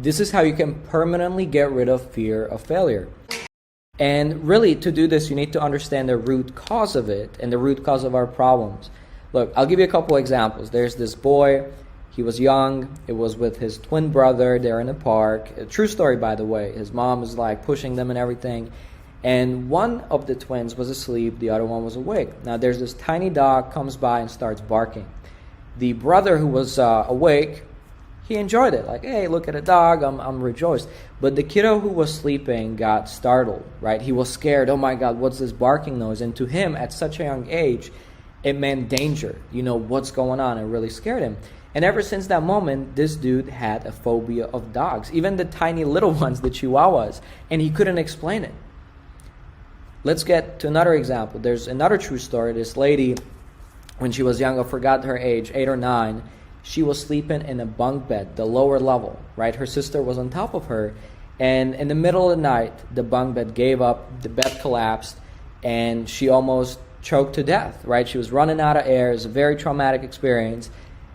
This is how you can permanently get rid of fear of failure. And really, to do this, you need to understand the root cause of it and the root cause of our problems. Look, I'll give you a couple examples. There's this boy, he was young, it was with his twin brother, they're in a park. A true story, by the way. His mom was like pushing them and everything. And one of the twins was asleep, the other one was awake. Now there's this tiny dog comes by and starts barking. The brother who was awake, he enjoyed it. Like, hey, look at a dog, I'm rejoiced. But the kiddo who was sleeping got startled, right? He was scared. Oh my God, what's this barking noise? And to him, at such a young age, it meant danger. You know, what's going on? It really scared him. And ever since that moment, this dude had a phobia of dogs, even the tiny little ones, the chihuahuas, and he couldn't explain it. Let's get to another example. There's another true story. This lady, when she was young, I forgot her age, 8 or 9, she was sleeping in a bunk bed, the lower level, right? Her sister was on top of her. And in the middle of the night, the bunk bed gave up, the bed collapsed, and she almost choked to death, right? She was running out of air. It was a very traumatic experience.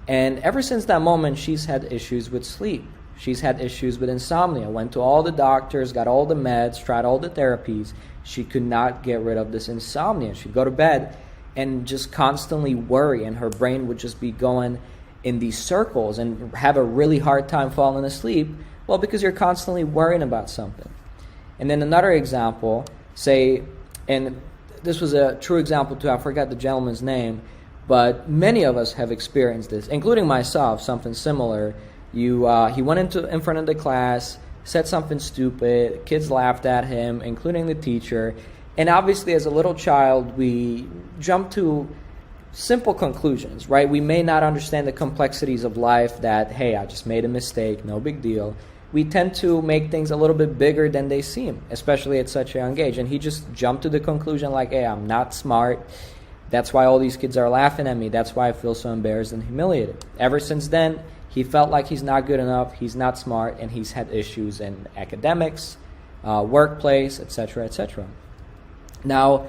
And ever since that moment, she's had issues with sleep. She's had issues with insomnia. Went to all the doctors, got all the meds, tried all the therapies. She could not get rid of this insomnia. She'd go to bed and just constantly worry, and her brain would just be going in these circles and have a really hard time falling asleep. Well, because you're constantly worrying about something. And then another example, say, and this was a true example too, I forgot the gentleman's name, but many of us have experienced this, including myself, something similar. He went in front of the class, said something stupid, kids laughed at him, including the teacher, and obviously as a little child, we jump to simple conclusions, right? We may not understand the complexities of life that, hey, I just made a mistake, no big deal. We tend to make things a little bit bigger than they seem, especially at such a young age. And he just jumped to the conclusion like, hey, I'm not smart. That's why all these kids are laughing at me. That's why I feel so embarrassed and humiliated. Ever since then, he felt like he's not good enough, he's not smart, and he's had issues in academics, workplace, etc., etc. Now,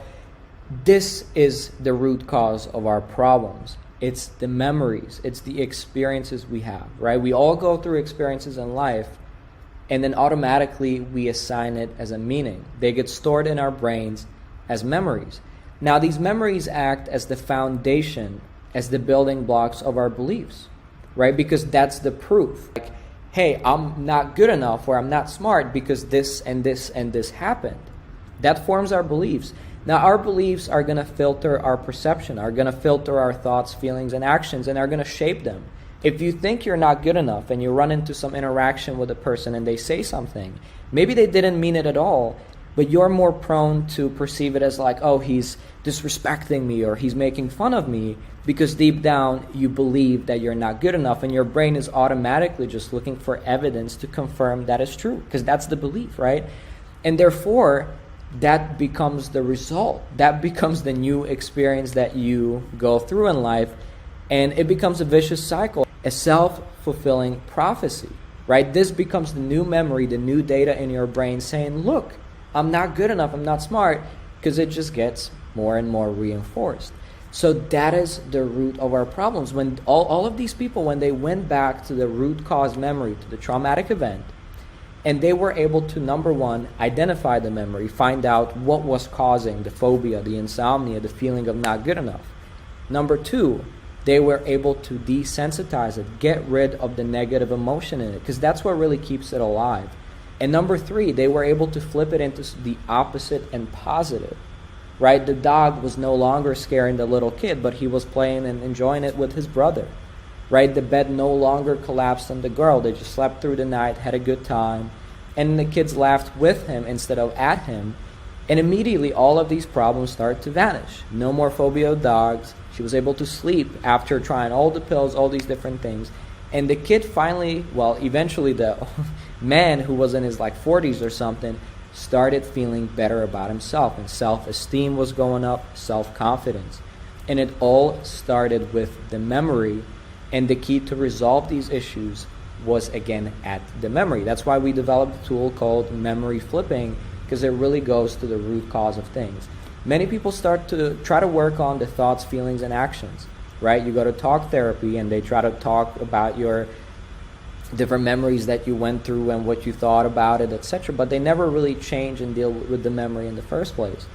this is the root cause of our problems. It's the memories, it's the experiences we have, right? We all go through experiences in life, and then automatically we assign it as a meaning. They get stored in our brains as memories. Now, these memories act as the foundation, as the building blocks of our beliefs, right? Because that's the proof. Like, hey, I'm not good enough, or I'm not smart because this and this and this happened. That forms our beliefs. Now, our beliefs are going to filter our perception, are going to filter our thoughts, feelings, and actions, and are going to shape them. If you think you're not good enough and you run into some interaction with a person and they say something, maybe they didn't mean it at all, but you're more prone to perceive it as like, oh, he's disrespecting me or he's making fun of me, because deep down you believe that you're not good enough, and your brain is automatically just looking for evidence to confirm that is true, because that's the belief, right? And therefore, that becomes the result. That becomes the new experience that you go through in life, and it becomes a vicious cycle, a self-fulfilling prophecy, right? This becomes the new memory, the new data in your brain saying, look, I'm not good enough, I'm not smart, because it just gets more and more reinforced. So that is the root of our problems. When all of these people, when they went back to the root cause memory, to the traumatic event, and they were able to, number one, identify the memory, find out what was causing the phobia, the insomnia, the feeling of not good enough. Number two, they were able to desensitize it, get rid of the negative emotion in it, because that's what really keeps it alive. And number three, they were able to flip it into the opposite and positive, right? The dog was no longer scaring the little kid, but he was playing and enjoying it with his brother. Right? The bed no longer collapsed on the girl. They just slept through the night, had a good time, and the kids laughed with him instead of at him. And immediately all of these problems start to vanish. No more phobia of dogs. She was able to sleep after trying all the pills, all these different things. And the kid finally, well, eventually the man who was in his 40s or something started feeling better about himself, and self-esteem was going up, self-confidence. And it all started with the memory. And the key to resolve these issues was, again, at the memory. That's why we developed a tool called memory flipping, because it really goes to the root cause of things. Many people start to try to work on the thoughts, feelings, and actions, right? You go to talk therapy, and they try to talk about your different memories that you went through and what you thought about it, etc. But they never really change and deal with the memory in the first place,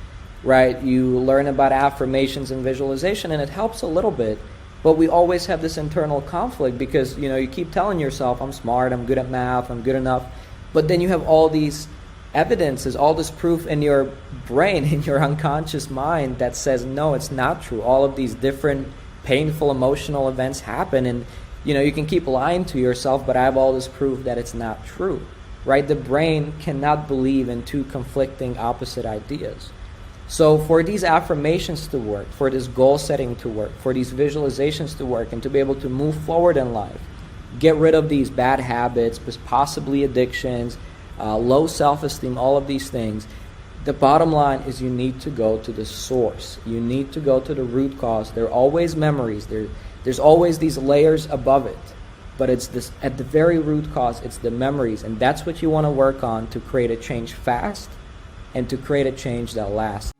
right? You learn about affirmations and visualization, and it helps a little bit, but we always have this internal conflict because, you keep telling yourself, I'm smart, I'm good at math, I'm good enough, but then you have all these evidences, all this proof in your brain, in your unconscious mind that says, no, it's not true. All of these different painful emotional events happen, and you can keep lying to yourself, but I have all this proof that it's not true, right? The brain cannot believe in two conflicting opposite ideas. So for these affirmations to work, for this goal setting to work, for these visualizations to work, and to be able to move forward in life, get rid of these bad habits, possibly addictions, low self-esteem, all of these things, the bottom line is you need to go to the source. You need to go to the root cause. There are always memories. There's always these layers above it, but it's this at the very root cause, it's the memories, and that's what you want to work on to create a change fast and to create a change that lasts.